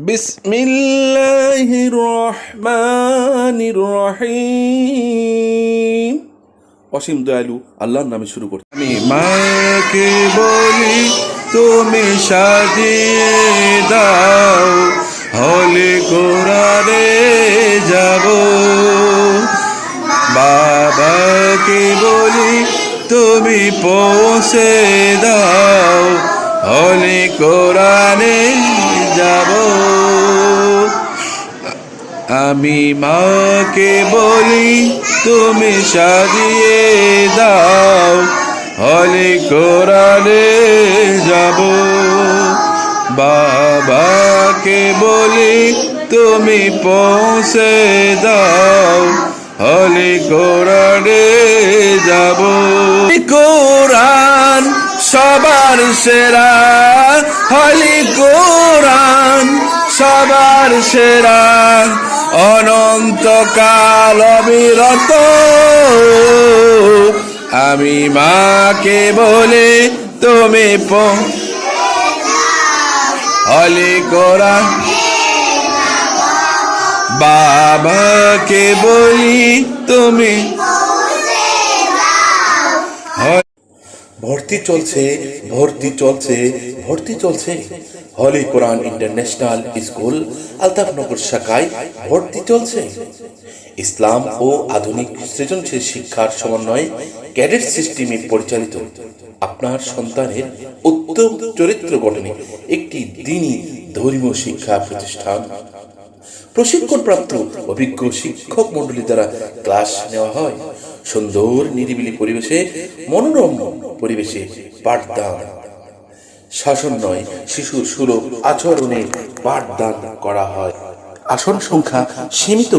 বিসমিল্লাহির রহমানির রহিম। অসীম দয়ালু আল্লাহর নামে শুরু করছি। আমি মাকে বলি তুমি সাজিয়ে দাও, হলে কোরআনে যাব। বাবাকে বলি তুমি পৌঁছে দাও, হলে কোরআনে যাব। আমি মাকে বলি তুমি সাজিয়ে দাও, হলে কোরআনে যাব। বাবাকে বলি তুমি পৌঁছে দাও, হলে কোরআনে যাব। কোরআন সবার সেরা, হলি কোরআন সবার সেরা, অনন্তকাল অবিরত। আমি মাকে বলে তুমি হলি কোরআন, বাবাকে বলি তুমি। ভর্তি চলছে, ভর্তি চলছে, ভর্তি চলছে হলি কোরআন ইন্টারন্যাশনাল স্কুল আলতাফনগর শাখায় ভর্তি চলছে। ইসলাম ও আধুনিক সৃজনশীল শিক্ষার সমন্বয়ে ক্যাডেট সিস্টেমে পরিচালিত আপনার সন্তানের উত্তম চরিত্র গঠনে একটি দ্বীনি ধর্মীয় শিক্ষা প্রতিষ্ঠান। প্রশিক্ষণপ্রাপ্ত অভিজ্ঞ শিক্ষক মন্ডলী দ্বারা ক্লাস নেওয়া হয়। সুন্দর নিরিবিলি পরিবেশে, মনোরম পরিবেশে পাঠদান, শাসন নয় শিশুর সুলভ আচরণে পাঠদান করা হয়। আসন সংখ্যা সীমিত।